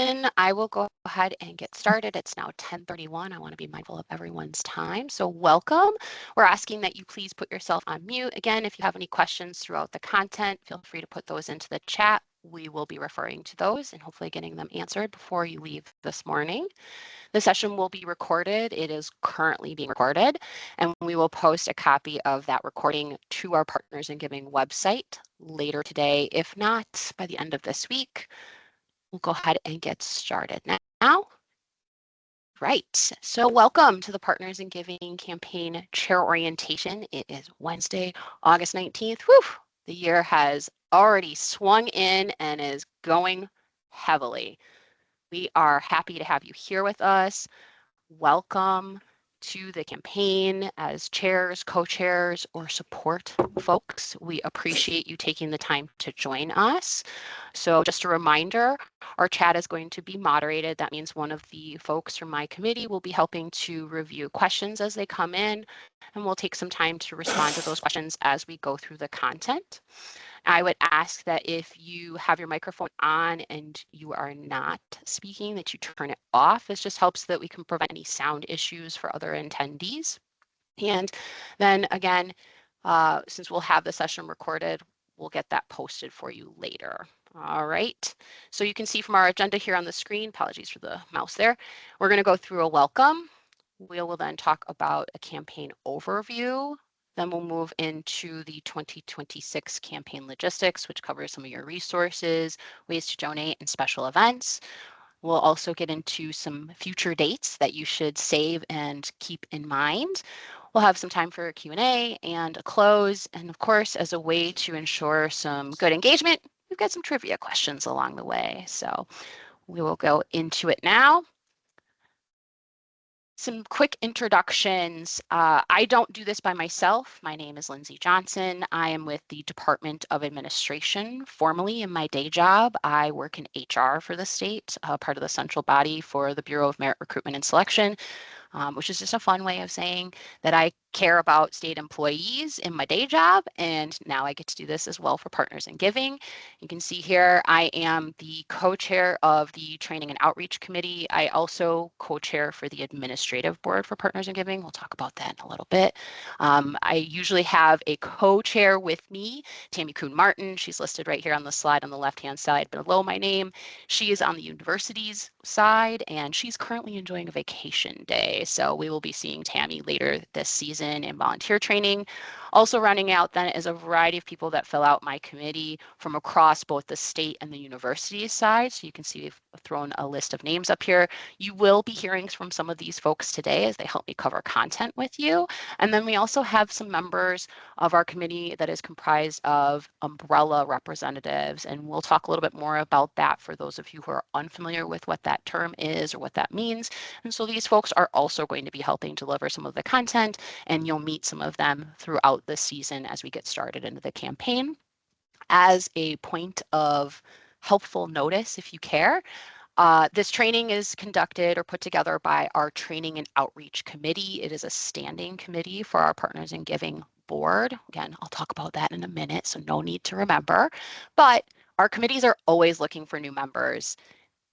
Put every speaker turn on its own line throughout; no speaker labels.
session. I will go ahead and get started. It's now 10:31. I want to be mindful of everyone's time. So welcome. We're asking that you please put yourself on mute. Again, if you have any questions throughout the content, feel free to put those into the chat. We will be referring to those and hopefully getting them answered before you leave this morning. The session will be recorded. It is currently being recorded, and we will post a copy of that recording to our Partners in Giving website later today. If not, by the end of this week, we'll go ahead and get started now. Right, so welcome to the Partners in Giving campaign chair orientation. It is Wednesday, August 19th. Whew, the year has already swung in and is going heavily. We are happy to have you here with us. Welcome to the campaign as chairs, co-chairs, or support folks. We appreciate you taking the time to join us. So just a reminder, our chat is going to be moderated. That means one of the folks from my committee will be helping to review questions as they come in, and we'll take some time to respond to those questions as we go through the content. I would ask that if you have your microphone on and you are not speaking, that you turn it off. This just helps so that we can prevent any sound issues for other attendees. And then again, since we'll have the session recorded, we'll get that posted for you later. All right, so you can see from our agenda here on the screen, apologies for the mouse there, we're going to go through a welcome. We will then talk about a campaign overview. Then we'll move into the 2026 campaign logistics, which covers some of your resources, ways to donate, and special events. We'll also get into some future dates that you should save and keep in mind. We'll have some time for a Q&A and a close. And of course, as a way to ensure some good engagement, we've got some trivia questions along the way. So we will go into it now. Some quick introductions. I don't do this by myself. My name is Lindsay Johnson. I am with the Department of Administration. Formally, in my day job, I work in HR for the state, part of the central body for the Bureau of Merit Recruitment and Selection, which is just a fun way of saying that I care about state employees in my day job, and now I get to do this as well for Partners in Giving. You can see here I am the co-chair of the Training and Outreach Committee. I also co-chair for the Administrative Board for Partners in Giving. We'll talk about that in a little bit. I usually have a co-chair with me, Tammy Kuhn-Martin. She's listed right here on the slide on the left-hand side below my name. She is on the university's side, and she's currently enjoying a vacation day. So we will be seeing Tammy later this season in volunteer training. Also running out then is a variety of people that fill out my committee from across both the state and the university side. So you can see we've thrown a list of names up here. You will be hearing from some of these folks today as they help me cover content with you. And then we also have some members of our committee that is comprised of umbrella representatives. And we'll talk a little bit more about that for those of you who are unfamiliar with what that term is or what that means. And so these folks are also going to be helping deliver some of the content, and you'll meet some of them throughout the season as we get started into the campaign. As a point of helpful notice, if you care, this training is conducted or put together by our Training and Outreach Committee. It is a standing committee for our Partners in Giving board. Again, I'll talk about that in a minute, so no need to remember. But our committees are always looking for new members.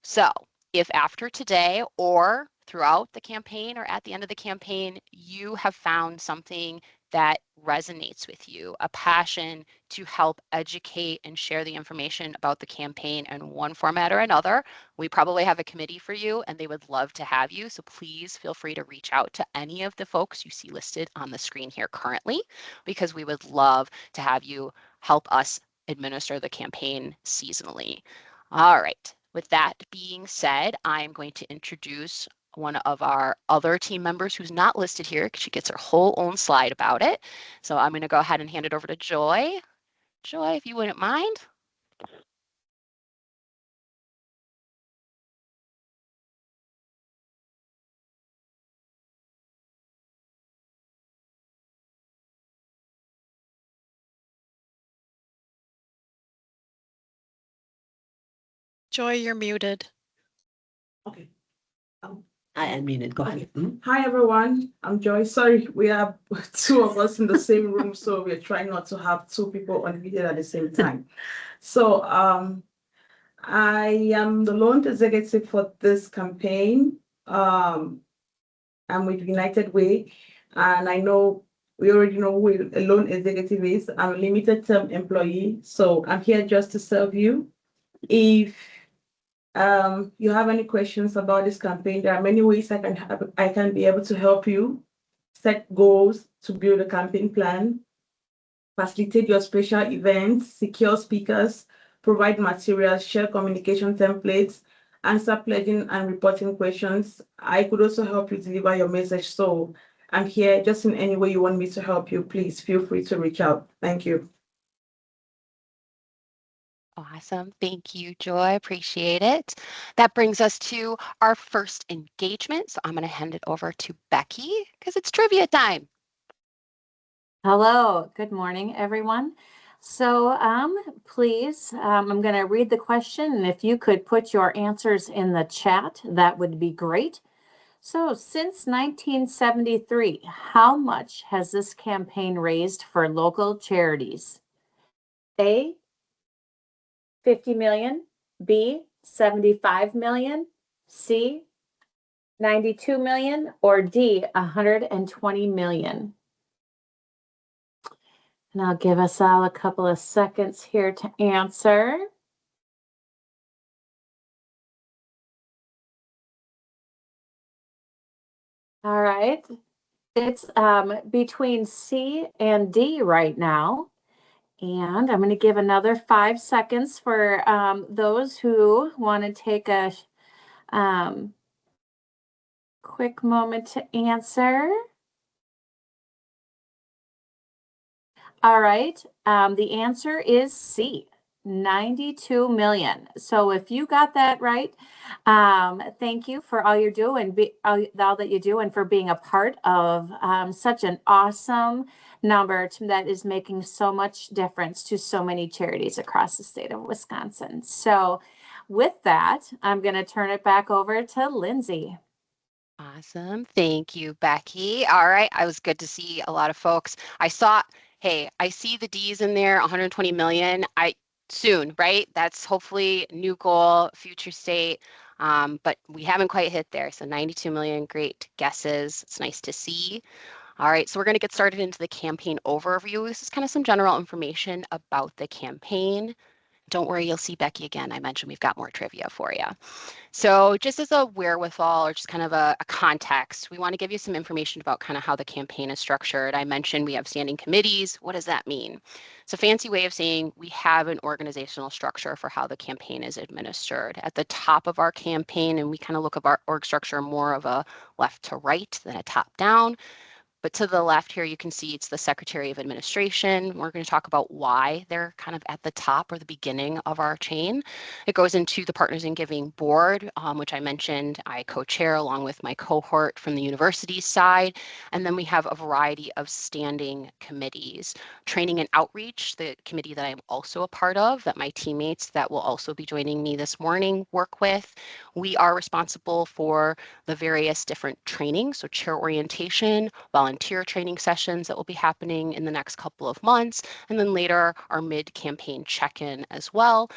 So if after today or throughout the campaign or at the end of the campaign, you have found something that resonates with you, a passion to help educate and share the information about the campaign in one format or another, we probably have a committee for you and they would love to have you. So please feel free to reach out to any of the folks you see listed on the screen here currently, because we would love to have you help us administer the campaign seasonally. All right. With that being said, I'm going to introduce one of our other team members who's not listed here because she gets her whole own slide about it. So I'm going to go ahead and hand it over to Joy. Joy, if you wouldn't mind.
Joy, you're muted.
Okay. I unmuted. Go ahead.
Hi, everyone. I'm Joy. Sorry, we have two of us in the same room, so we're trying not to have two people on video at the same time. So I am the loan executive for this campaign. I'm with United Way, and I know we already know who a loan executive is. I'm a limited term employee, so I'm here just to serve you. If you have any questions about this campaign, there are many ways I can be able to help you set goals to build a campaign plan, facilitate your special events, secure speakers, provide materials, share communication templates, answer pledging and reporting questions. I could also help you deliver your message. So I'm here just in any way you want me to help you. Please feel free to reach out. Thank you.
Awesome. Thank you, Joy. Appreciate it. That brings us to our first engagement. So I'm going to hand it over to Becky because it's trivia time.
Hello, good morning, everyone. So please, I'm going to read the question, and if you could put your answers in the chat, that would be great. So since 1973, how much has this campaign raised for local charities? A, 50 million, B, 75 million, C, 92 million, or D, 120 million? And I'll give us all a couple of seconds here to answer. All right. It's between C and D right now. And I'm going to give another 5 seconds for those who want to take a quick moment to answer. All right. The answer is C, 92 million. So if you got that right, thank you for all you do and all that you do and for being a part of such an awesome number that is making so much difference to so many charities across the state of Wisconsin. So with that, I'm going to turn it back over to Lindsay.
Awesome. Thank you, Becky. All right. I was good to see a lot of folks. I saw, hey, I see the D's in there, 120 million. Soon, right? That's hopefully new goal, future state. But we haven't quite hit there. So 92 million, great guesses. It's nice to see. All right, so we're going to get started into the campaign overview. This is kind of some general information about the campaign. Don't worry, you'll see Becky again. I mentioned we've got more trivia for you. So just as a wherewithal or just kind of a context, we want to give you some information about kind of how the campaign is structured. I mentioned we have standing committees. What does that mean? It's a fancy way of saying we have an organizational structure for how the campaign is administered. At the top of our campaign, and we kind of look at our org structure more of a left to right than a top down. But to the left here, you can see it's the Secretary of Administration. We're going to talk about why they're kind of at the top or the beginning of our chain. It goes into the Partners in Giving board, which I mentioned I co-chair along with my cohort from the university side. And then we have a variety of standing committees. Training and Outreach, the committee that I'm also a part of, that my teammates that will also be joining me this morning work with. We are responsible for the various different trainings, so chair orientation, volunteer training sessions that will be happening in the next couple of months, and then later our mid-campaign check-in as well.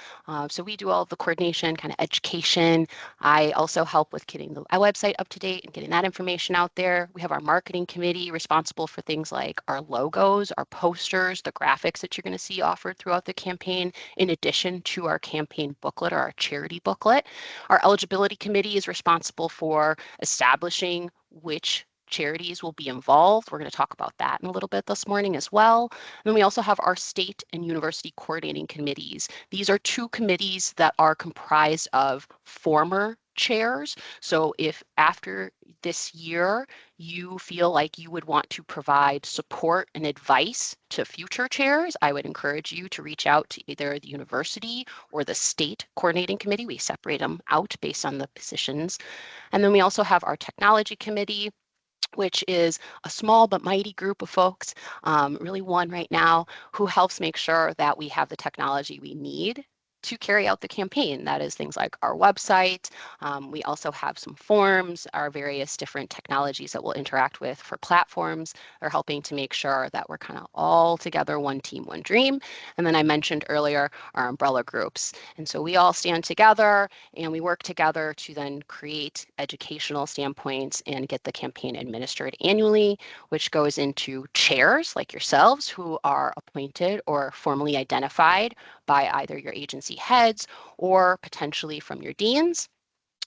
So we do all of the coordination, kind of education. I also help with getting the website up to date and getting that information out there. We have our marketing committee responsible for things like our logos, our posters, the graphics that you're going to see offered throughout the campaign, in addition to our campaign booklet or our charity booklet. Our eligibility committee is responsible for establishing which charities will be involved. We're going to talk about that in a little bit this morning as well. And then we also have our state and university coordinating committees. These are two committees that are comprised of former chairs. So if after this year you feel like you would want to provide support and advice to future chairs, I would encourage you to reach out to either the university or the state coordinating committee. We separate them out based on the positions. And then we also have our technology committee, which is a small but mighty group of folks, really one right now, who helps make sure that we have the technology we need to carry out the campaign. That is things like our website. We also have some forms, our various different technologies that we'll interact with for platforms are helping to make sure that we're kind of all together, one team, one dream. And then I mentioned earlier our umbrella groups. And so we all stand together and we work together to then create educational standpoints and get the campaign administered annually, which goes into chairs like yourselves who are appointed or formally identified by either your agency heads or potentially from your deans.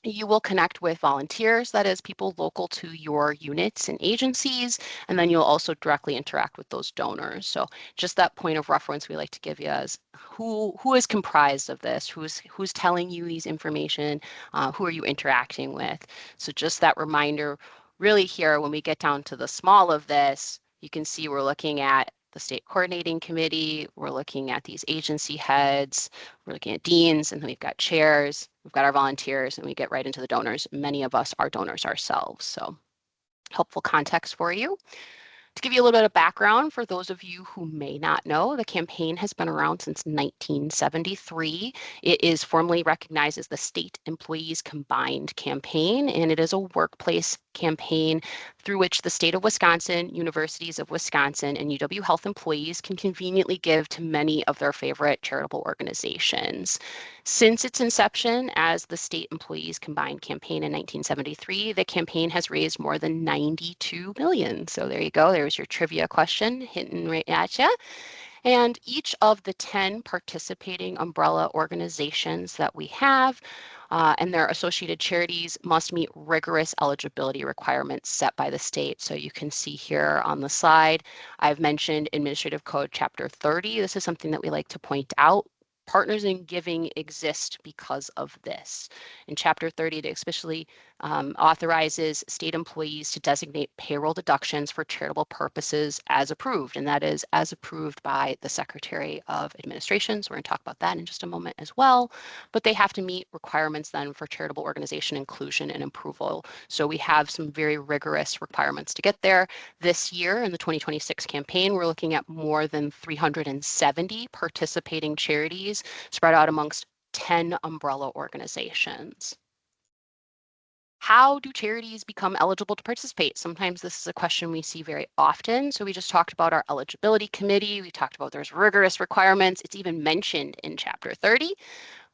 You will connect with volunteers, that is people local to your units and agencies, and then you'll also directly interact with those donors. So just that point of reference we like to give you as who is comprised of this, who's telling you these information, who are you interacting with. So just that reminder really here when we get down to the small of this, you can see we're looking at the state coordinating committee, we're looking at these agency heads, we're looking at deans, and then we've got chairs, we've got our volunteers, and we get right into the donors. Many of us are donors ourselves, so helpful context for you. To give you a little bit of background for those of you who may not know, the campaign has been around since 1973. It is formally recognized as the State Employees Combined Campaign, and it is a workplace campaign through which the state of Wisconsin, Universities of Wisconsin, and UW Health employees can conveniently give to many of their favorite charitable organizations. Since its inception as the State Employees Combined Campaign in 1973, the campaign has raised more than $92 million. So there you go. There's your trivia question hitting right at you. And each of the 10 participating umbrella organizations that we have and their associated charities must meet rigorous eligibility requirements set by the state. So you can see here on the slide, I've mentioned Administrative Code Chapter 30. This is something that we like to point out. Partners in Giving exist because of this. In Chapter 30, it especially authorizes state employees to designate payroll deductions for charitable purposes as approved, and that is as approved by the Secretary of Administration. So we're going to talk about that in just a moment as well, but they have to meet requirements then for charitable organization inclusion and approval. So we have some very rigorous requirements to get there. This year in the 2026 campaign, we're looking at more than 370 participating charities spread out amongst 10 umbrella organizations. How do charities become eligible to participate? Sometimes this is a question we see very often. So we just talked about our eligibility committee. We talked about there's rigorous requirements. It's even mentioned in Chapter 30.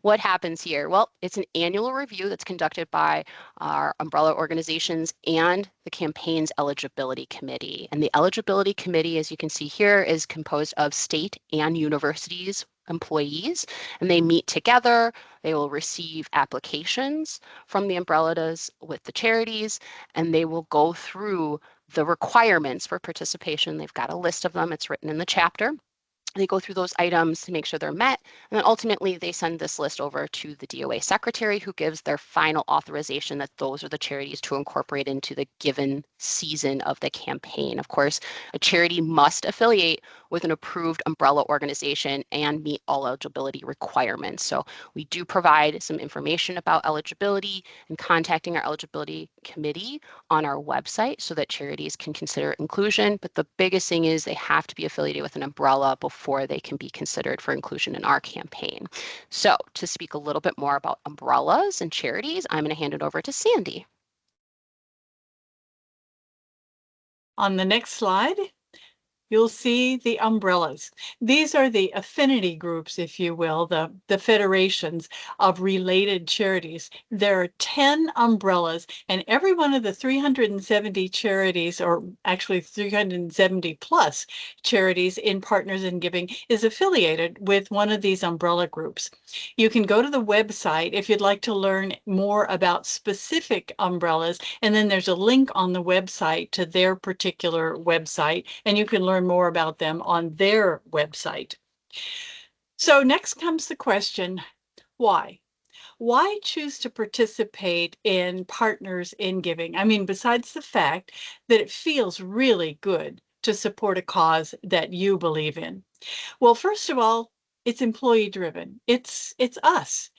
What happens here? Well, it's an annual review that's conducted by our umbrella organizations and the campaign's eligibility committee. And the eligibility committee, as you can see here, is composed of state and universities employees, and they meet together. They will receive applications from the umbrellas with the charities, and they will go through the requirements for participation. They've got a list of them. It's written in the chapter. They go through those items to make sure they're met, and then ultimately they send this list over to the DOA secretary, who gives their final authorization that those are the charities to incorporate into the given season of the campaign. Of course, a charity must affiliate with an approved umbrella organization and meet all eligibility requirements. So we do provide some information about eligibility and contacting our eligibility committee on our website so that charities can consider inclusion. But the biggest thing is they have to be affiliated with an umbrella before they can be considered for inclusion in our campaign. So to speak a little bit more about umbrellas and charities, I'm going to hand it over to Sandy.
On the next slide, you'll see the umbrellas. These are the affinity groups, if you will, the federations of related charities. There are 10 umbrellas, and every one of the 370 charities, or actually 370 plus charities in Partners in Giving, is affiliated with one of these umbrella groups. You can go to the website if you'd like to learn more about specific umbrellas, and then there's a link on the website to their particular website, and you can learn more about them on their website. So next comes the question, why? Why choose to participate in Partners in Giving? I mean, besides the fact that it feels really good to support a cause that you believe in. Well, first of all, it's employee driven. It's us.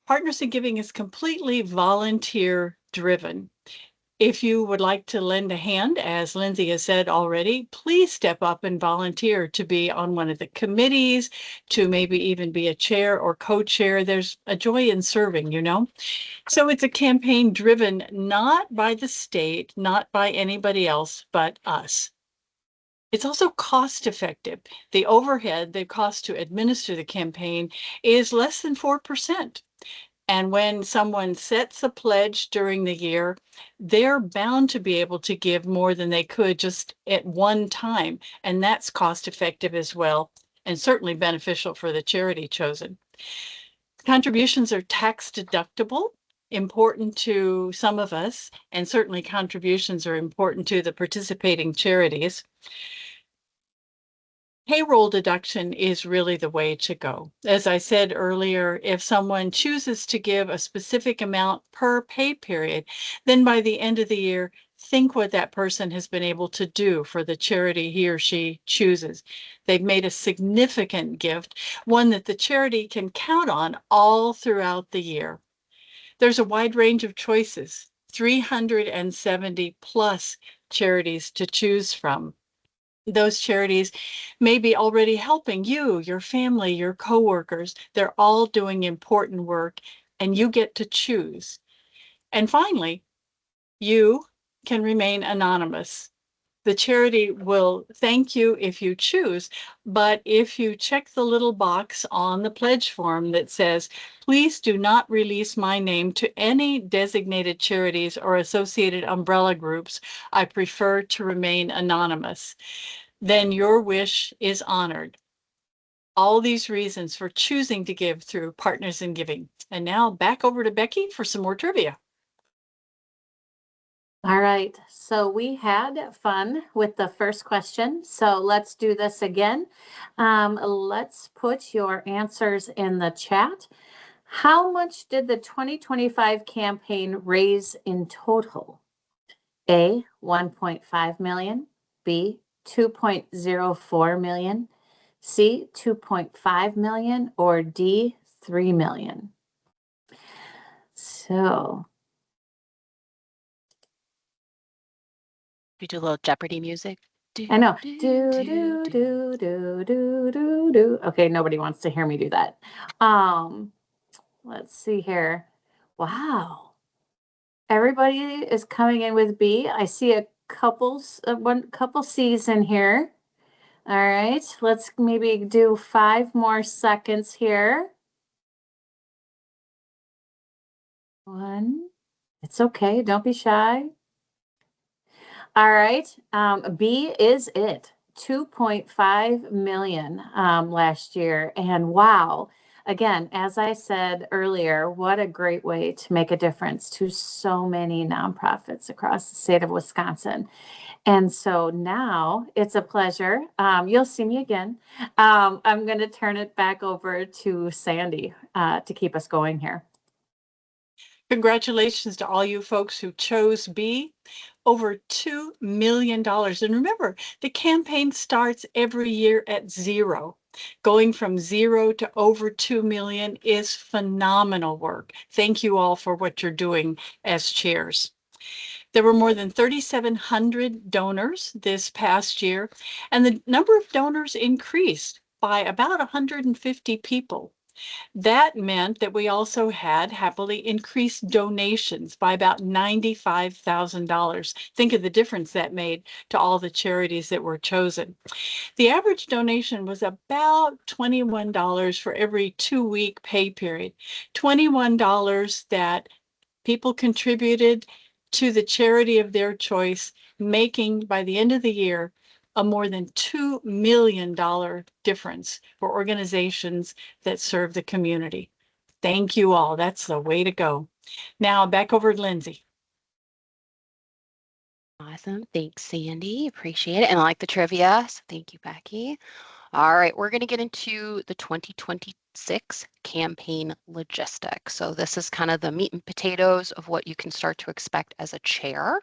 Partners in Giving is completely volunteer driven. If you would like to lend a hand, as Lindsay has said already, please step up and volunteer to be on one of the committees, to maybe even be a chair or co-chair. There's a joy in serving, you know? So it's a campaign driven not by the state, not by anybody else, but us. It's also cost effective. The overhead, the cost to administer the campaign, is less than 4%. And when someone sets a pledge during the year, they're bound to be able to give more than they could just at one time. And that's cost effective as well, and certainly beneficial for the charity chosen. Contributions are tax deductible, important to some of us, and certainly contributions are important to the participating charities. Payroll deduction is really the way to go. As I said earlier, if someone chooses to give a specific amount per pay period, then by the end of the year, think what that person has been able to do for the charity he or she chooses. They've made a significant gift, one that the charity can count on all throughout the year. There's a wide range of choices, 370 plus charities to choose from. Those charities may be already helping you, your family, your coworkers. They're all doing important work, and you get to choose. And finally, you can remain anonymous. The charity will thank you if you choose, but if you check the little box on the pledge form that says, please do not release my name to any designated charities or associated umbrella groups, I prefer to remain anonymous, then your wish is honored. All these reasons for choosing to give through Partners in Giving. And now back over to Becky for some more trivia.
All right, so we had fun with the first question. So let's do this again. Let's put your answers in the chat. How much did the 2025 campaign raise in total? A, 1.5 million, B, 2.04 million, C, 2.5 million, or D, 3 million? So
We do a little Jeopardy music.
I know. Do, do, do, do, do, do, do. Okay, nobody wants to hear me do that. Let's see here. Wow. Everybody is coming in with B. I see a couple C's in here. All right, let's maybe do 5 more seconds here. 1. It's okay, don't be shy. All right, B is it. 2.5 million last year. And wow, again, as I said earlier, what a great way to make a difference to so many nonprofits across the state of Wisconsin. And so now it's a pleasure. You'll see me again. I'm going to turn it back over to Sandy to keep us going here.
Congratulations to all you folks who chose B. Over $2 million. And remember, the campaign starts every year at 0. Going from 0 to over 2 million is phenomenal work. Thank you all for what you're doing as chairs. There were more than 3,700 donors this past year, and the number of donors increased by about 150 people. That meant that we also had happily increased donations by about $95,000. Think of the difference that made to all the charities that were chosen. The average donation was about $21 for every 2-week pay period. $21 that people contributed to the charity of their choice, making by the end of the year a more than $2 million difference for organizations that serve the community. Thank you all. That's the way to go. Now back over to Lindsay.
Awesome. Thanks, Sandy. Appreciate it. And I like the trivia. So thank you, Becky. All right, we're going to get into the 2026 campaign logistics. So this is kind of the meat and potatoes of what you can start to expect as a chair.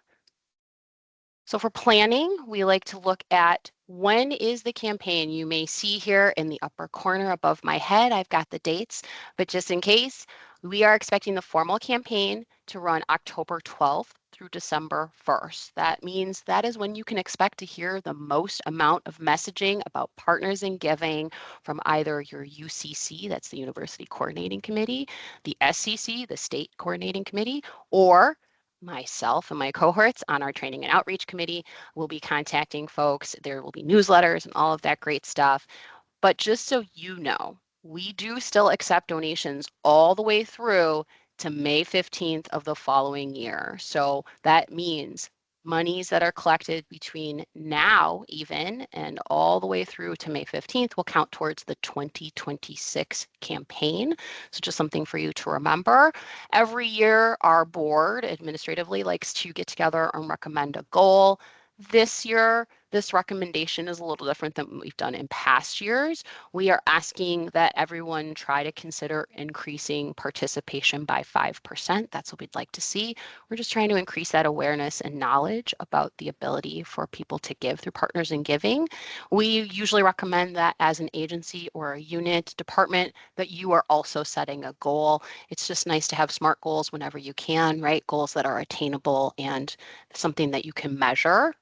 So for planning, we like to look at when is the campaign. You may see here in the upper corner above my head, I've got the dates, but just in case, we are expecting the formal campaign to run October 12th through December 1st. That means that is when you can expect to hear the most amount of messaging about Partners in Giving from either your UCC, that's the University Coordinating Committee, the SCC, the State Coordinating Committee, or myself and my cohorts on our Training and Outreach Committee will be contacting folks. There will be newsletters and all of that great stuff. But just so you know, we do still accept donations all the way through to May 15th of the following year. So that means monies that are collected between now even and all the way through to May 15th will count towards the 2026 campaign. So just something for you to remember. Every year, our board administratively likes to get together and recommend a goal. This year, this recommendation is a little different than what we've done in past years. We are asking that everyone try to consider increasing participation by 5%. That's what we'd like to see. We're just trying to increase that awareness and knowledge about the ability for people to give through Partners in Giving. We usually recommend that as an agency or a unit department that you are also setting a goal. It's just nice to have SMART goals whenever you can, right? Goals that are attainable and something that you can measure.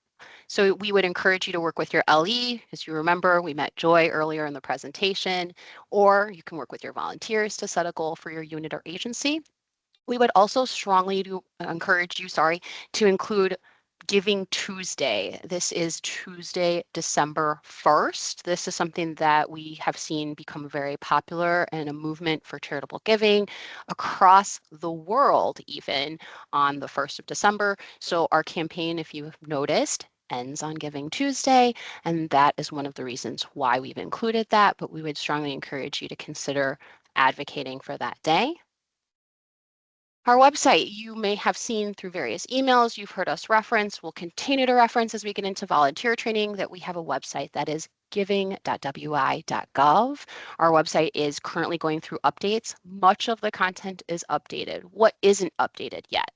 So we would encourage you to work with your LE. As you remember, we met Joy earlier in the presentation, or you can work with your volunteers to set a goal for your unit or agency. We would also strongly encourage you, to include Giving Tuesday. This is Tuesday, December 1st. This is something that we have seen become very popular and a movement for charitable giving across the world, even on the 1st of December. So our campaign, if you've noticed, ends on Giving Tuesday, and that is one of the reasons why we've included that, but we would strongly encourage you to consider advocating for that day. Our website, you may have seen through various emails, you've heard us reference, we'll continue to reference as we get into volunteer training, that we have a website that is giving.wi.gov. Our website is currently going through updates. Much of the content is updated. What isn't updated yet?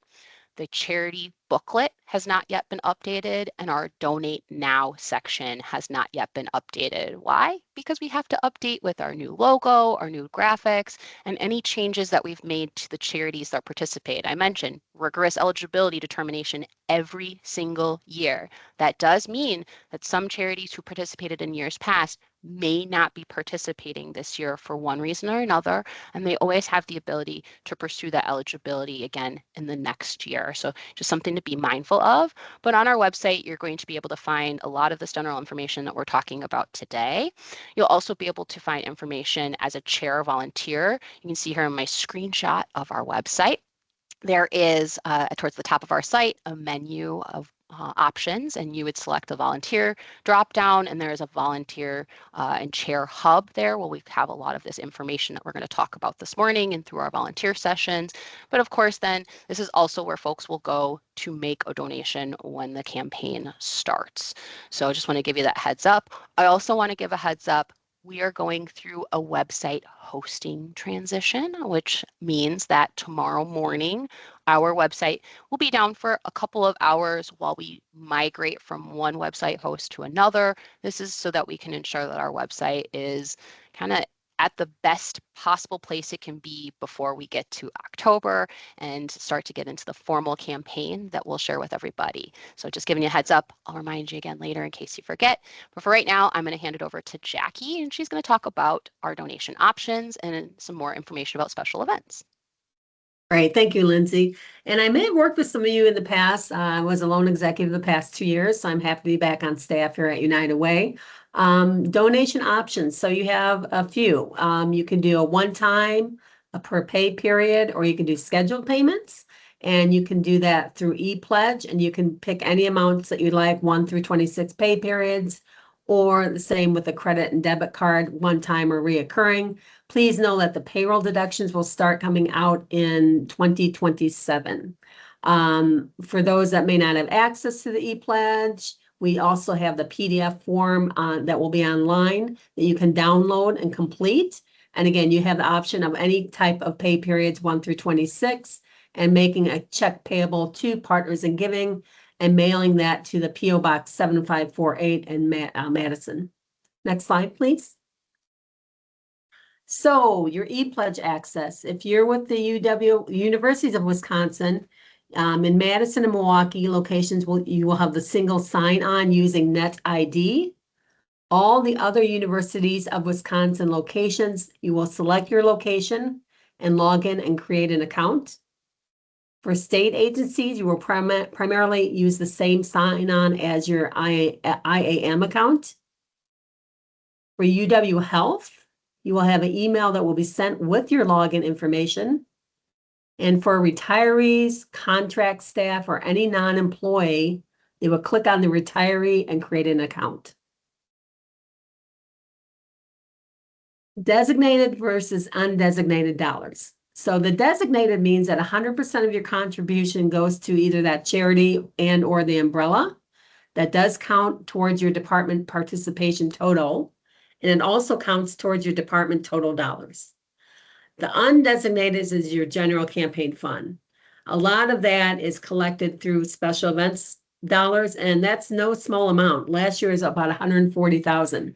The charity booklet has not yet been updated, and our Donate Now section has not yet been updated. Why? Because we have to update with our new logo, our new graphics, and any changes that we've made to the charities that participate. I mentioned rigorous eligibility determination every single year. That does mean that some charities who participated in years past may not be participating this year for one reason or another, and they always have the ability to pursue that eligibility again in the next year. So just something to be mindful of. But on our website, you're going to be able to find a lot of this general information that we're talking about today. You'll also be able to find information as a chair or volunteer. You can see here in my screenshot of our website. There is, towards the top of our site, a menu of options, and you would select the volunteer drop down, and there is a volunteer and chair hub there where we have a lot of this information that we're going to talk about this morning and through our volunteer sessions. But of course, then this is also where folks will go to make a donation when the campaign starts. So I just want to give you that heads up. I also want to give a heads up. We are going through a website hosting transition, which means that tomorrow morning, our website will be down for a couple of hours while we migrate from one website host to another. This is so that we can ensure that our website is kind of at the best possible place it can be before we get to October and start to get into the formal campaign that we'll share with everybody. So just giving you a heads up, I'll remind you again later in case you forget. But for right now, I'm going to hand it over to Jackie, and she's going to talk about our donation options and some more information about special events.
Great, thank you, Lindsay. And I may have worked with some of you in the past. I was a loan executive the past 2 years, so I'm happy to be back on staff here at United Way. Donation options. So you have a few. You can do a one-time, a per pay period, or you can do scheduled payments. And you can do that through ePledge, and you can pick any amounts that you'd like, 1 through 26 pay periods, or the same with a credit and debit card, one time or reoccurring. Please know that the payroll deductions will start coming out in 2027. For those that may not have access to the ePledge, we also have the PDF form that will be online that you can download and complete. And again, you have the option of any type of pay periods 1 through 26 and making a check payable to Partners in Giving and mailing that to the P.O. Box 7548 in Madison. Next slide, please. So your e-pledge access, if you're with the Universities of Wisconsin, in Madison and Milwaukee locations, you will have the single sign-on using NetID. All the other Universities of Wisconsin locations, you will select your location and log in and create an account. For state agencies, you will primarily use the same sign-on as your IAM account. For UW Health, you will have an email that will be sent with your login information. And for retirees, contract staff, or any non-employee, they will click on the retiree and create an account. Designated versus undesignated dollars. So the designated means that 100% of your contribution goes to either that charity and or the umbrella. That does count towards your department participation total. And it also counts towards your department total dollars. The undesignated is your general campaign fund. A lot of that is collected through special events dollars, and that's no small amount. Last year is about 140,000.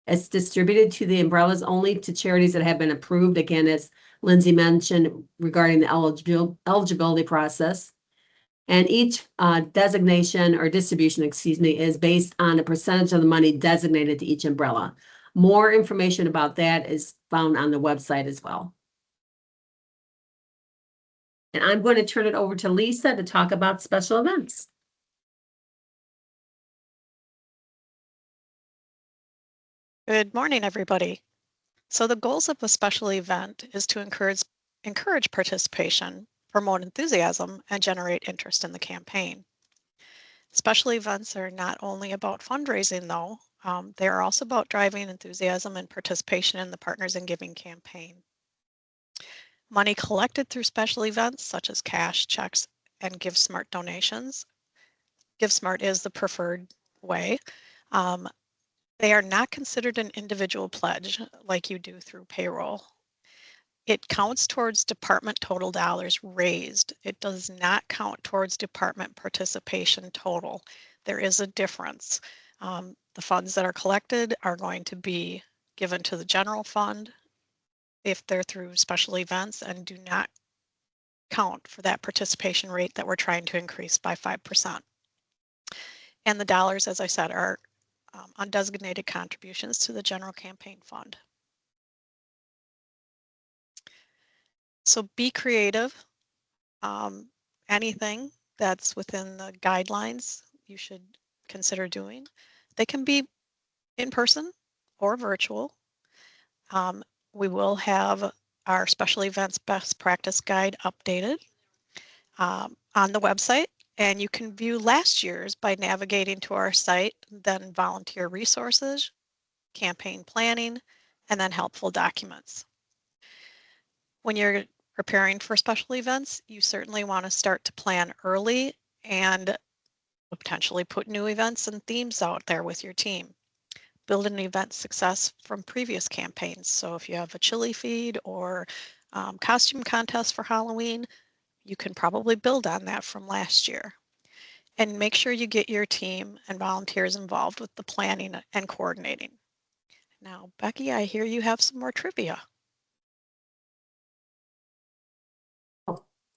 It's distributed to the umbrellas only to charities that have been approved, again, as Lindsay mentioned regarding the eligibility process. And each designation or distribution, excuse me, is based on a percentage of the money designated to each umbrella. More information about that is found on the website as well. And I'm going to turn it over to Lisa to talk about special events.
Good morning, everybody. So the goals of a special event is to encourage participation, promote enthusiasm, and generate interest in the campaign. Special events are not only about fundraising, though, they are also about driving enthusiasm and participation in the Partners in Giving campaign. Money collected through special events, such as cash, checks, and GiveSmart donations. GiveSmart is the preferred way. They are not considered an individual pledge like you do through payroll. It counts towards department total dollars raised. It does not count towards department participation total. There is a difference. The funds that are collected are going to be given to the general fund if they're through special events and do not count for that participation rate that we're trying to increase by 5%. And the dollars, as I said, are undesignated contributions to the general campaign fund. So be creative. Anything that's within the guidelines you should consider doing. They can be in person or virtual. We will have our special events best practice guide updated on the website, and you can view last year's by navigating to our site, then volunteer resources, campaign planning, and then helpful documents. When you're preparing for special events, you certainly want to start to plan early and potentially put new events and themes out there with your team. Build an event success from previous campaigns. So if you have a chili feed or costume contest for Halloween, you can probably build on that from last year. And make sure you get your team and volunteers involved with the planning and coordinating. Now, Becky, I hear you have some more trivia.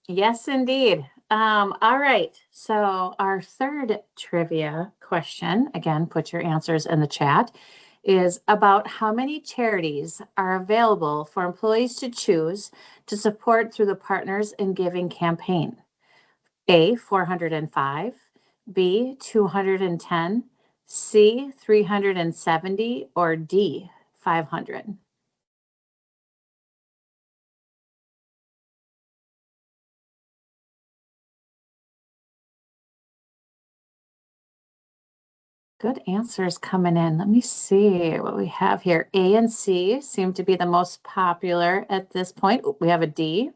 Yes, indeed. All right. So our third trivia question, again, put your answers in the chat, is about how many charities are available for employees to choose to support through the Partners in Giving campaign. A, 405, B, 210, C, 370, or D, 500. Good answers coming in. Let me see what we have here. A and C seem to be the most popular at this point. We have a D.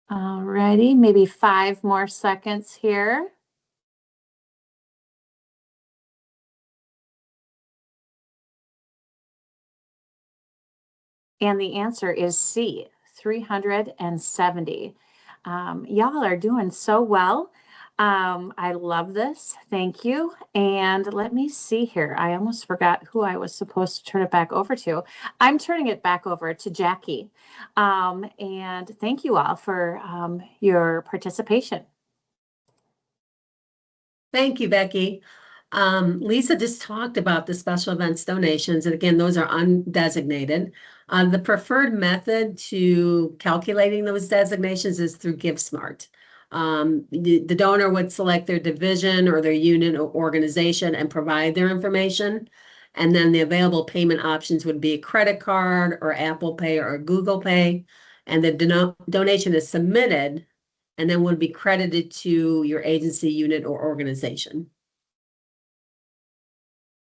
Alrighty, maybe 5 more seconds here. And the answer is C, 370. Y'all are doing so well. I love this. Thank you. And let me see here. I almost forgot who I was supposed to turn it back over to. I'm turning it back over to Jackie. And thank you all for your participation.
Thank you, Becky. Lisa just talked about the special events donations, and again, those are undesignated. The preferred method to calculating those designations is through GiveSmart. The donor would select their division or their unit or organization and provide their information. And then the available payment options would be a credit card or Apple Pay or Google Pay. And the donation is submitted and then would be credited to your agency, unit, or organization.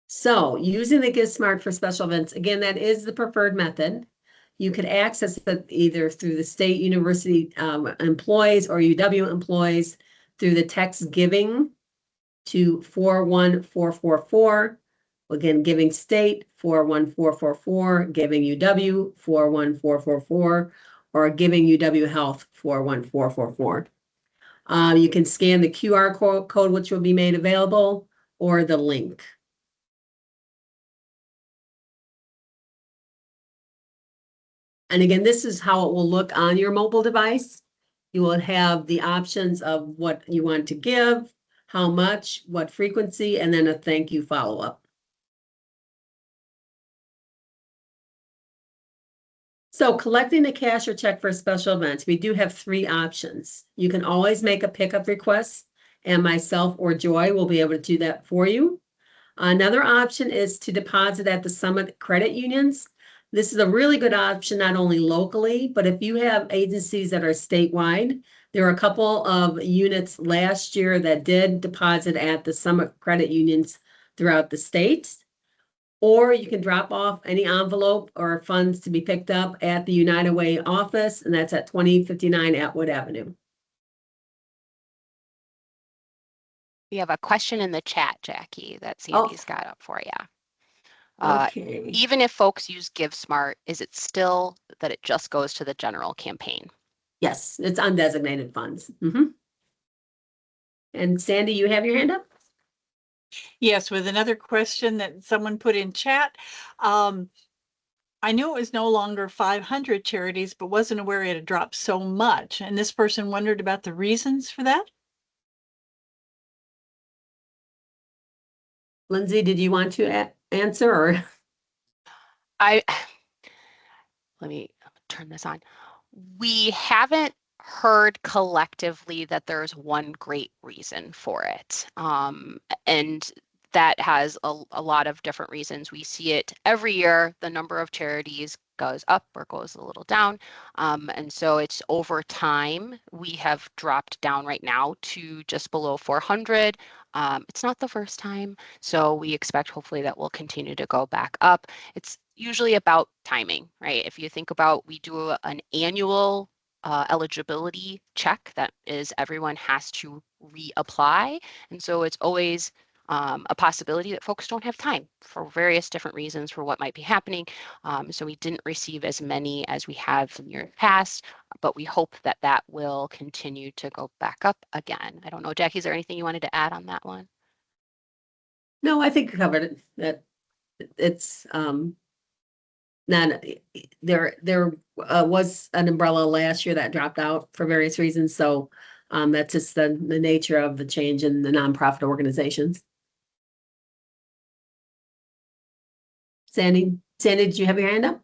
So using the GiveSmart for special events, again, that is the preferred method. You could access it either through the state university employees or UW employees through the text giving to 41444. Again, giving state 41444, giving UW 41444, or giving UW Health 41444. You can scan the QR code, which will be made available, or the link. And again, this is how it will look on your mobile device. You will have the options of what you want to give, how much, what frequency, and then a thank you follow-up. So collecting the cash or check for special events, we do have 3 options. You can always make a pickup request, and myself or Joy will be able to do that for you. Another option is to deposit at the Summit credit unions. This is a really good option, not only locally, but if you have agencies that are statewide, there are a couple of units last year that did deposit at the Summit credit unions throughout the state. Or you can drop off any envelope or funds to be picked up at the United Way office, and that's at 2059 Atwood Avenue.
We have a question in the chat, Jackie, that Sandy's got up for you.
Okay.
Even if folks use GiveSmart, is it still that it just goes to the general campaign?
Yes, it's undesignated funds. And Sandy, you have your hand up?
Yes, with another question that someone put in chat. I knew it was no longer 500 charities, but wasn't aware it had dropped so much. And this person wondered about the reasons for that.
Lindsay, did you want to answer or?
Let me turn this on. We haven't heard collectively that there's one great reason for it. And that has a lot of different reasons. We see it every year. The number of charities goes up or goes a little down. And so it's over time. We have dropped down right now to just below 400. It's not the first time. So we expect hopefully that will continue to go back up. It's usually about timing, right? If you think about, we do an annual eligibility check, that is everyone has to reapply. And so it's always a possibility that folks don't have time for various different reasons for what might be happening. So we didn't receive as many as we have in years past, but we hope that that will continue to go back up again. I don't know, Jackie, is there anything you wanted to add on that one?
No, I think you covered it. That it's not, there was an umbrella last year that dropped out for various reasons. So that's just the nature of the change in the nonprofit organizations. Sandy, did you have your hand up?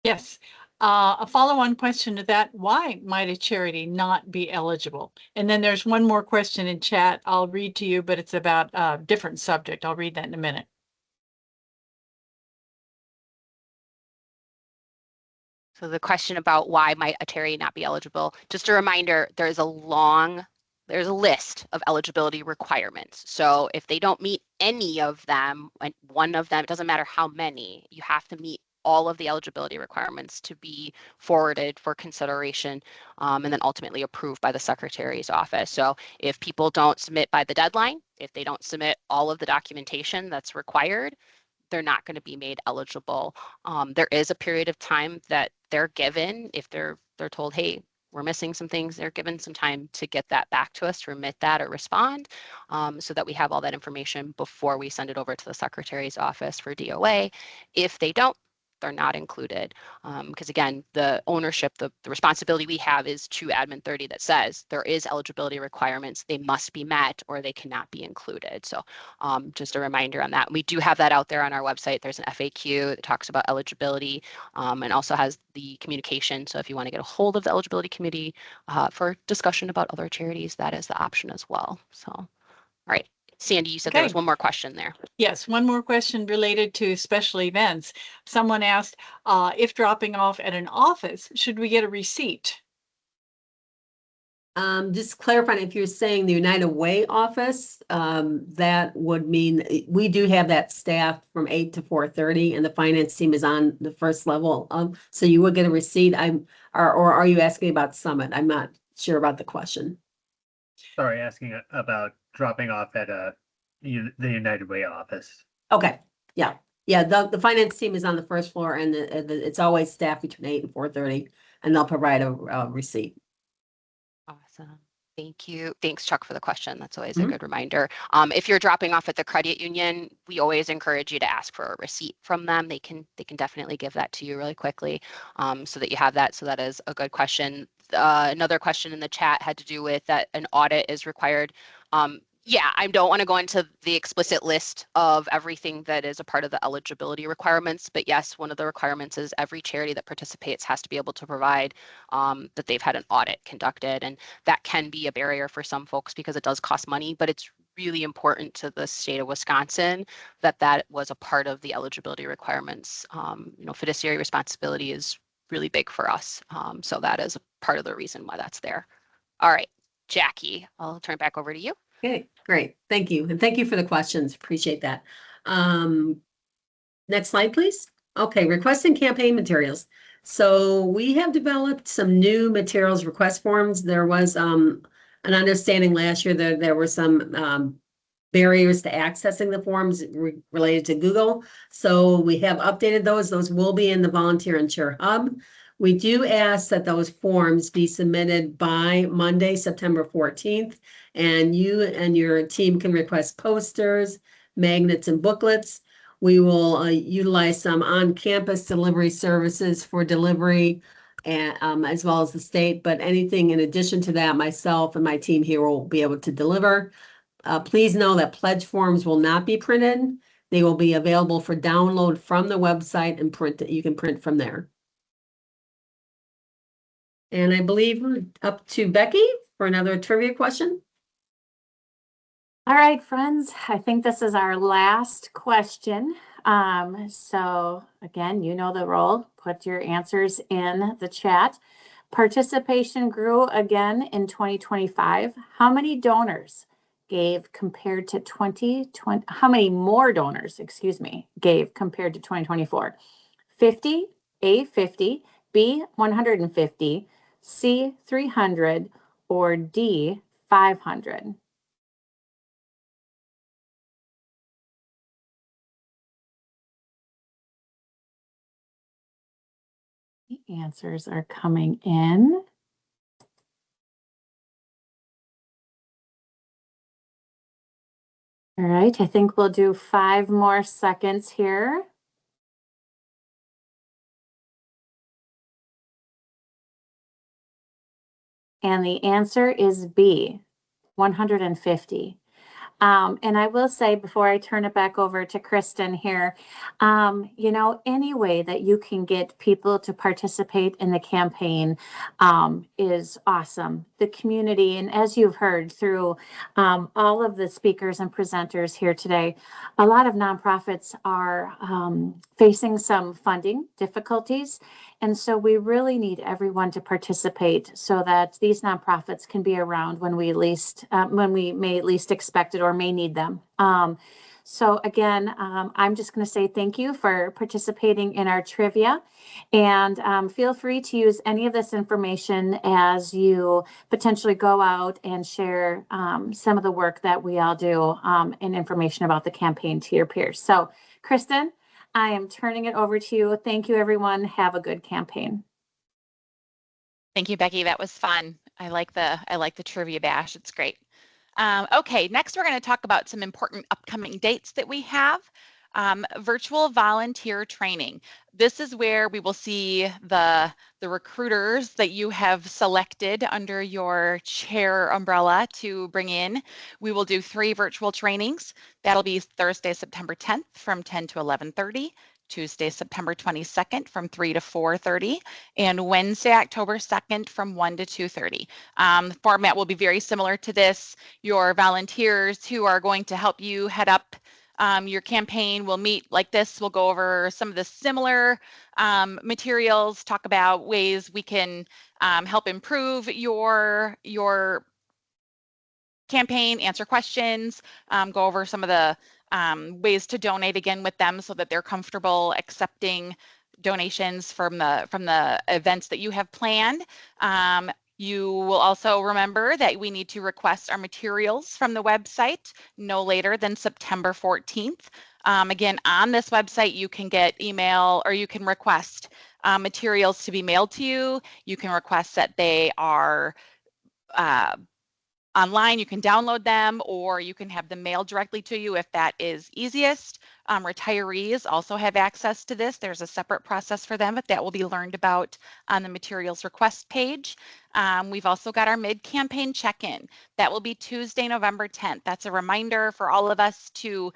Yes. A follow-on question to that, why might a charity not be eligible? And then there's one more question in chat I'll read to you, but it's about a different subject. I'll read that in a minute.
So the question about why might a charity not be eligible, just a reminder, there's a list of eligibility requirements. So if they don't meet any of them, and one of them, it doesn't matter how many, you have to meet all of the eligibility requirements to be forwarded for consideration and then ultimately approved by the Secretary's office. So if people don't submit by the deadline, if they don't submit all of the documentation that's required, they're not going to be made eligible. There is a period of time that they're given if they're told, hey, we're missing some things, they're given some time to get that back to us, to remit that or respond, so that we have all that information before we send it over to the Secretary's office for DOA. If they don't, they're not included. Because again, the ownership, the responsibility we have is to Admin 30 that says there is eligibility requirements, they must be met or they cannot be included. So just a reminder on that. We do have that out there on our website. There's an FAQ that talks about eligibility and also has the communication. So if you want to get a hold of the eligibility committee for discussion about other charities, that is the option as well. So, all right. Sandy, you said there was one more question there.
Yes, one more question related to special events. Someone asked if dropping off at an office, should we get a receipt?
Just clarifying, if you're saying the United Way office, that would mean we do have that staff from 8 to 4:30 and the finance team is on the first level. So you would get a receipt. Or are you asking about Summit? I'm not sure about the question.
Sorry, asking about dropping off at the United Way office.
Okay, yeah. The finance team is on the first floor and it's always staffed between 8 and 4:30 and they'll provide a receipt.
Awesome. Thank you. Thanks, Chuck, for the question. That's always a good reminder. If you're dropping off at the credit union, we always encourage you to ask for a receipt from them. They can definitely give that to you really quickly, so that you have that. So that is a good question. Another question in the chat had to do with that an audit is required. Yeah, I don't want to go into the explicit list of everything that is a part of the eligibility requirements, but yes, one of the requirements is every charity that participates has to be able to provide that they've had an audit conducted, and that can be a barrier for some folks because it does cost money, but it's really important to the state of Wisconsin that was a part of the eligibility requirements. Fiduciary responsibility is really big for us, so that is a part of the reason why that's there. All right, Jackie, I'll turn it back over to you.
Okay, great. Thank you. And thank you for the questions. Appreciate that. Next slide, please. Okay, requesting campaign materials. So we have developed some new materials request forms. There was an understanding last year that there were some barriers to accessing the forms related to Google. So we have updated those. Those will be in the Volunteer and Chair Hub. We do ask that those forms be submitted by Monday, September 14th, and you and your team can request posters, magnets, and booklets. We will utilize some on-campus delivery services for delivery, and, as well as the state, but anything in addition to that, myself and my team here will be able to deliver. Please know that pledge forms will not be printed. They will be available for download from the website and print. You can print from there. And I believe we're up to Becky for another trivia question.
All right, friends, I think this is our last question. So again, you know the role. Put your answers in the chat. Participation grew again in 2025. How many donors gave compared to 2020? How many more donors, gave compared to 2024? 50, A, 50, B, 150, C, 300, or D, 500? The answers are coming in. All right, I think we'll do 5 more seconds here. And the answer is B, 150. And I will say before I turn it back over to Kristen here, any way that you can get people to participate in the campaign is awesome. The community, and as you've heard through all of the speakers and presenters here today, a lot of nonprofits are facing some funding difficulties. And so we really need everyone to participate so that these nonprofits can be around when we may least expect it or may need them. So again, I'm just going to say thank you for participating in our trivia, and feel free to use any of this information as you potentially go out and share some of the work that we all do and information about the campaign to your peers. So Kristen, I am turning it over to you. Thank you, everyone. Have a good campaign.
Thank you, Becky. That was fun. I like the trivia bash. It's great. Okay, next we're going to talk about some important upcoming dates that we have. Virtual volunteer training. This is where we will see the recruiters that you have selected under your chair umbrella to bring in. We will do 3 virtual trainings. That'll be Thursday, September 10th from 10 to 11:30. Tuesday, September 22nd from 3 to 4:30, and Wednesday, October 2nd from 1 to 2:30. The format will be very similar to this. Your volunteers who are going to help you head up your campaign will meet like this. We'll go over some of the similar materials, talk about ways we can help improve your campaign, answer questions, go over some of the ways to donate again with them so that they're comfortable accepting donations from the events that you have planned. You will also remember that we need to request our materials from the website no later than September 14th. Again, on this website, you can get email or you can request materials to be mailed to you. You can request that they are online, you can download them, or you can have them mailed directly to you if that is easiest. Retirees also have access to this. There's a separate process for them, but that will be learned about on the materials request page. We've also got our mid-campaign check-in. That will be Tuesday, November 10th. That's a reminder for all of us to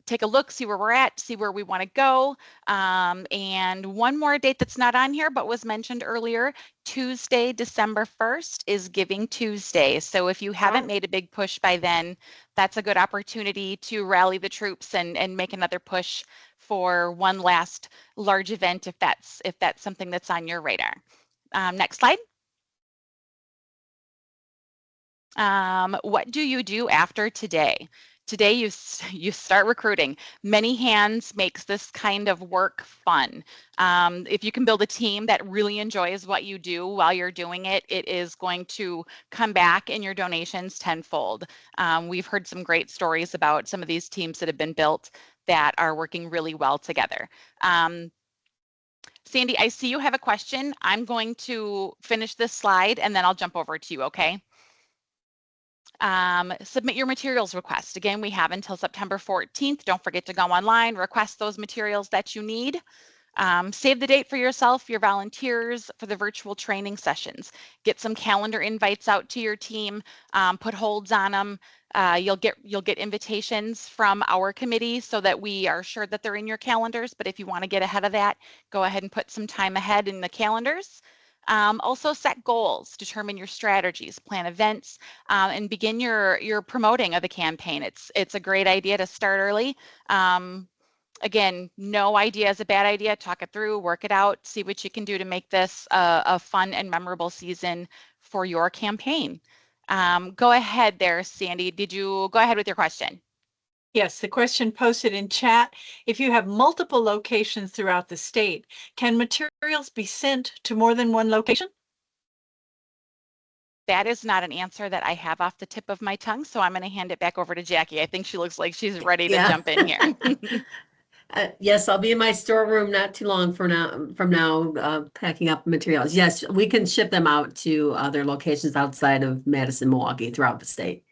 take a look, see where we're at, see where we want to go. And one more date that's not on here, but was mentioned earlier, Tuesday, December 1st is Giving Tuesday. So if you haven't made a big push by then, that's a good opportunity to rally the troops and make another push for one last large event if that's something that's on your radar. Next slide. What do you do after today? Today you start recruiting. Many hands makes this kind of work fun. If you can build a team that really enjoys what you do while you're doing it, it is going to come back in your donations tenfold. We've heard some great stories about some of these teams that have been built that are working really well together. Sandy, I see you have a question. I'm going to finish this slide and then I'll jump over to you, okay? Submit your materials request. Again, we have until September 14th. Don't forget to go online, request those materials that you need. Save the date for yourself, your volunteers for the virtual training sessions. Get some calendar invites out to your team, put holds on them. You'll get invitations from our committee so that we are sure that they're in your calendars. But if you want to get ahead of that, go ahead and put some time ahead in the calendars. Also set goals, determine your strategies, plan events, and begin your promoting of the campaign. It's a great idea to start early. Again, no idea is a bad idea. Talk it through, work it out, see what you can do to make this a fun and memorable season for your campaign. Go ahead there, Sandy. Did you go ahead with your question?
Yes, the question posted in chat, if you have multiple locations throughout the state, can materials be sent to more than one location?
That is not an answer that I have off the tip of my tongue, so I'm going to hand it back over to Jackie. I think she looks like she's ready to jump in here.
Yes, I'll be in my storeroom not too long from now, packing up materials. Yes, we can ship them out to other locations outside of Madison, Milwaukee, throughout the state.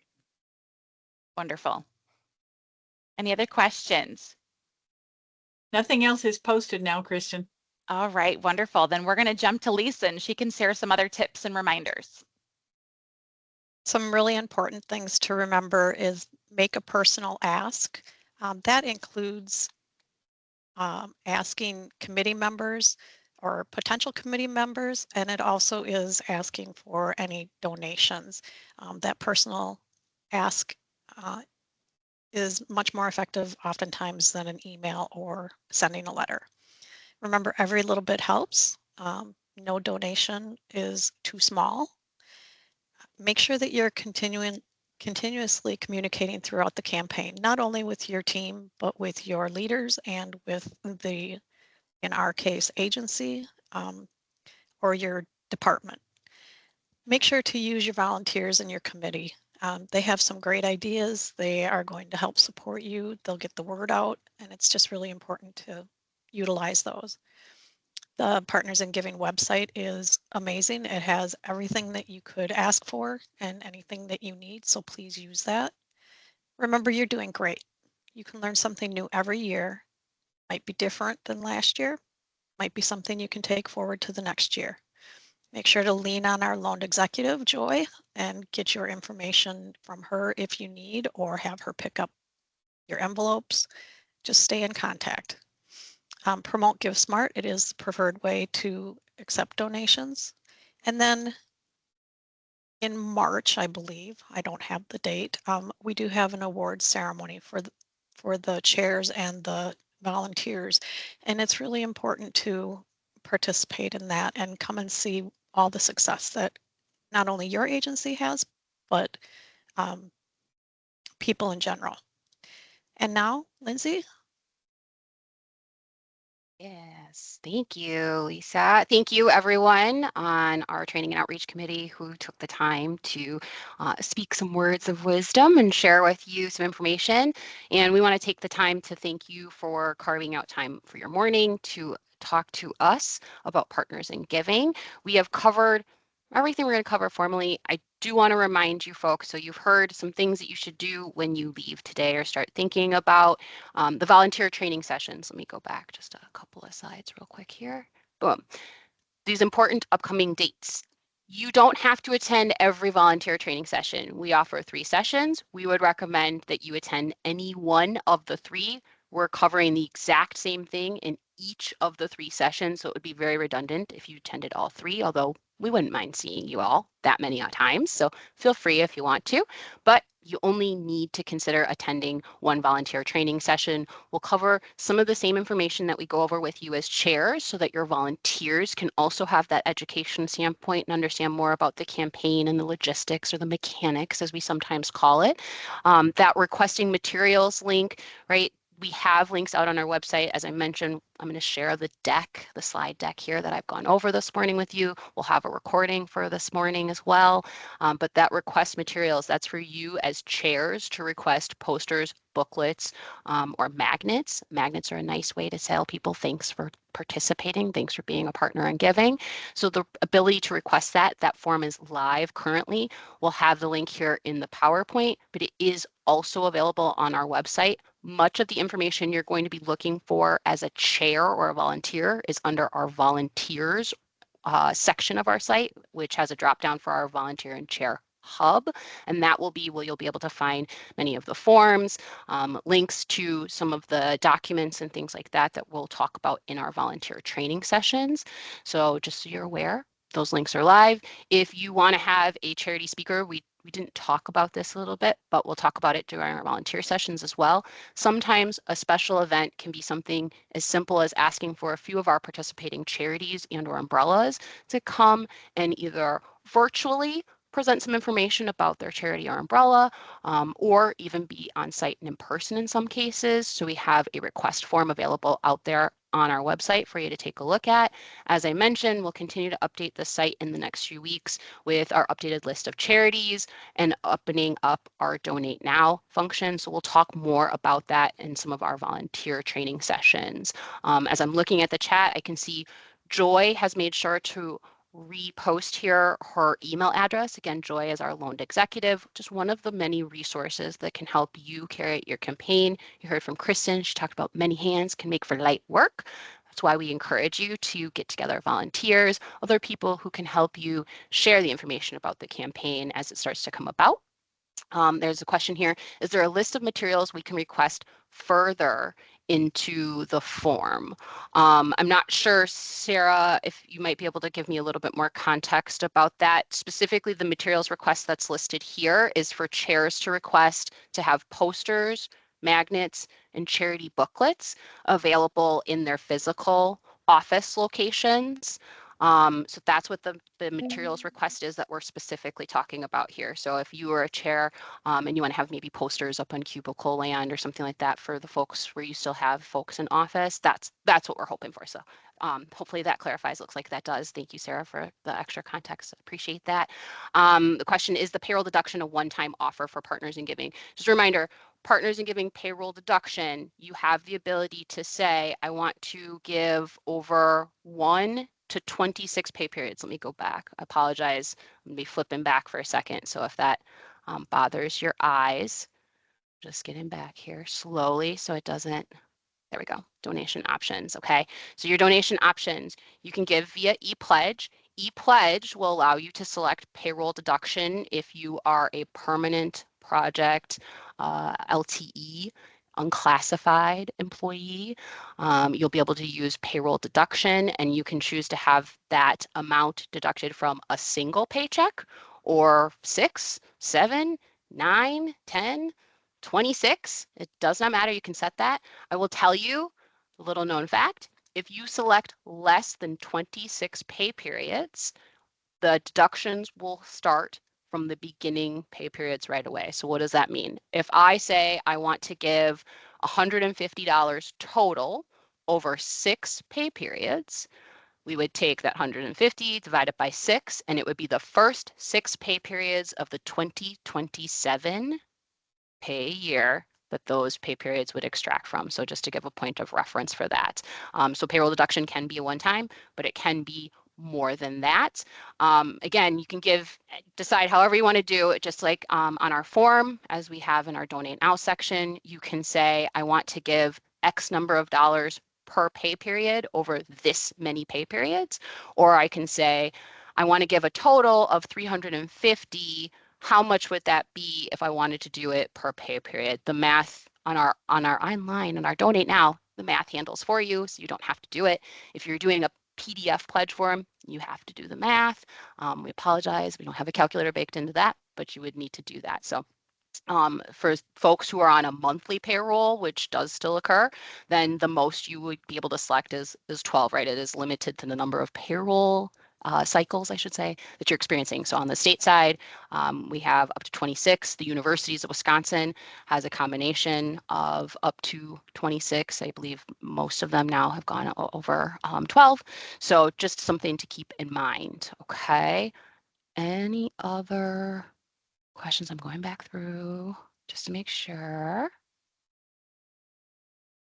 Wonderful. Any other questions?
Nothing else is posted now, Kristen.
All right, wonderful. Then we're going to jump to Lisa and she can share some other tips and reminders.
Some really important things to remember is make a personal ask. That includes asking committee members or potential committee members, and it also is asking for any donations. That personal ask is much more effective oftentimes than an email or sending a letter. Remember, every little bit helps. No donation is too small. Make sure that you're continuously communicating throughout the campaign, not only with your team, but with your leaders and with the, in our case, agency or your department. Make sure to use your volunteers and your committee. They have some great ideas. They are going to help support you. They'll get the word out, and it's just really important to utilize those. The Partners in Giving website is amazing. It has everything that you could ask for and anything that you need, so please use that. Remember, you're doing great. You can learn something new every year. Might be different than last year, might be something you can take forward to the next year. Make sure to lean on our loan executive, Joy, and get your information from her if you need, or have her pick up your envelopes. Just stay in contact. Promote Give Smart. It is the preferred way to accept donations. And then in March, I believe, I don't have the date, we do have an award ceremony for the chairs and the volunteers. And it's really important to participate in that and come and see all the success that not only your agency has, but people in general. And now, Lindsay.
Yes, thank you, Lisa. Thank you, everyone on our Training and Outreach Committee who took the time to speak some words of wisdom and share with you some information. And we want to take the time to thank you for carving out time for your morning to talk to us about Partners in Giving. We have covered everything we're going to cover formally. I do want to remind you folks, so you've heard some things that you should do when you leave today or start thinking about the volunteer training sessions. Let me go back just a couple of slides real quick here. Boom. These important upcoming dates. You don't have to attend every volunteer training session. We offer 3 sessions. We would recommend that you attend any one of the 3. We're covering the exact same thing in each of the 3 sessions, so it would be very redundant if you attended all 3, although we wouldn't mind seeing you all that many times. So feel free if you want to, but you only need to consider attending 1 volunteer training session. We'll cover some of the same information that we go over with you as chairs so that your volunteers can also have that education standpoint and understand more about the campaign and the logistics, or the mechanics as we sometimes call it. That requesting materials link, right? We have links out on our website. As I mentioned, I'm going to share the deck, the slide deck here that I've gone over this morning with you. We'll have a recording for this morning as well. But that request materials, that's for you as chairs to request posters, booklets, or magnets. Magnets are a nice way to tell people thanks for participating, thanks for being a partner in giving. So the ability to request that form is live currently. We'll have the link here in the PowerPoint, but it is also available on our website. Much of the information you're going to be looking for as a chair or a volunteer is under our volunteers section of our site, which has a drop down for our volunteer and chair hub, and that will be where you'll be able to find many of the forms, links to some of the documents and things like that that we'll talk about in our volunteer training sessions. So just so you're aware, those links are live. If you want to have a charity speaker, we didn't talk about this a little bit, but we'll talk about it during our volunteer sessions as well. Sometimes a special event can be something as simple as asking for a few of our participating charities and or umbrellas to come and either virtually present some information about their charity or umbrella, or even be on site and in person in some cases. So we have a request form available out there on our website for you to take a look at. As I mentioned, we'll continue to update the site in the next few weeks with our updated list of charities and opening up our Donate Now function. So we'll talk more about that in some of our volunteer training sessions. As I'm looking at the chat, I can see Joy has made sure to repost here her email address. Again, Joy is our loaned executive, just one of the many resources that can help you carry out your campaign. You heard from Kristen, she talked about many hands can make for light work. That's why we encourage you to get together volunteers, other people who can help you share the information about the campaign as it starts to come about. There's a question here. Is there a list of materials we can request further into the form? I'm not sure, Sarah, if you might be able to give me a little bit more context about that. Specifically, the materials request that's listed here is for chairs to request to have posters, magnets, and charity booklets available in their physical office locations. So that's what the materials request is that we're specifically talking about here. So if you are a chair and you want to have maybe posters up on cubicle land or something like that for the folks where you still have folks in office, that's what we're hoping for. So hopefully that clarifies. Looks like that does. Thank you, Sarah, for the extra context. Appreciate that. The question is the payroll deduction a one-time offer for Partners in Giving? Just a reminder, Partners in giving payroll deduction, you have the ability to say, I want to give over 1 to 26 pay periods. Let me go back. I apologize. I'm gonna be flipping back for a second. So if that bothers your eyes, just getting back here slowly so it doesn't. There we go, donation options, okay? So your donation options, you can give via ePledge. ePledge will allow you to select payroll deduction if you are a permanent project, LTE, unclassified employee. You'll be able to use payroll deduction, and you can choose to have that amount deducted from a single paycheck or 6, 7, 9, 10, 26. It does not matter, you can set that. I will tell you a little known fact. If you select less than 26 pay periods, the deductions will start from the beginning pay periods right away. So what does that mean? If I say I want to give $150 total over 6 pay periods, we would take that 150, divide it by 6, and it would be the first 6 pay periods of the 2027 pay year that those pay periods would extract from. So just to give a point of reference for that. So payroll deduction can be a one-time, but it can be more than that. Again, you can decide however you want to do it, just like on our form, as we have in our Donate Now section, you can say, I want to give X number of dollars per pay period over this many pay periods. Or I can say, I want to give a total of 350. How much would that be if I wanted to do it per pay period? The math on our online, on our Donate Now, the math handles for you, so you don't have to do it. If you're doing a PDF pledge form, you have to do the math. We apologize, we don't have a calculator baked into that, but you would need to do that. So for folks who are on a monthly payroll, which does still occur, then the most you would be able to select is 12, right? It is limited to the number of payroll cycles, I should say, that you're experiencing. So on the state side, we have up to 26. The Universities of Wisconsin has a combination of up to 26. I believe most of them now have gone over 12. So just something to keep in mind, okay? Any other questions? I'm going back through just to make sure.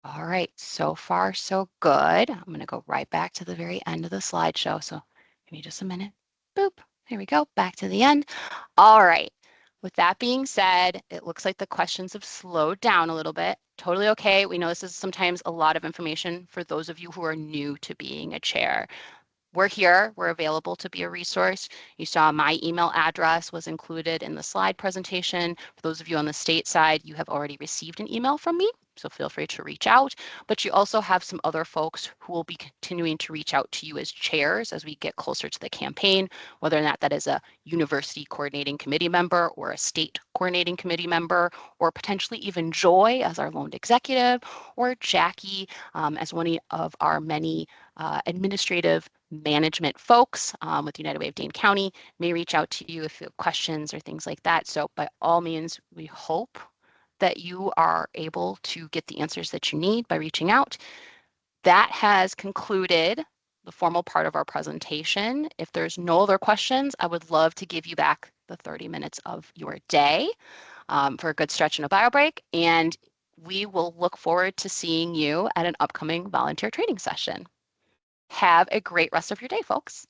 All right, so far so good. I'm going to go right back to the very end of the slideshow. So give me just a minute. Boop. Here we go. Back to the end. All right. With that being said, it looks like the questions have slowed down a little bit. Totally okay. We know this is sometimes a lot of information for those of you who are new to being a chair. We're here, we're available to be a resource. You saw my email address was included in the slide presentation. For those of you on the state side, you have already received an email from me, so feel free to reach out. But you also have some other folks who will be continuing to reach out to you as chairs as we get closer to the campaign, whether or not that is a university coordinating committee member or a state coordinating committee member, or potentially even Joy as our loaned executive, or Jackie as one of our many administrative management folks with United Way of Dane County may reach out to you if you have questions or things like that. So by all means, we hope that you are able to get the answers that you need by reaching out. That has concluded the formal part of our presentation. If there's no other questions, I would love to give you back the 30 minutes of your day for a good stretch and a bio break. And we will look forward to seeing you at an upcoming volunteer training session. Have a great rest of your day, folks.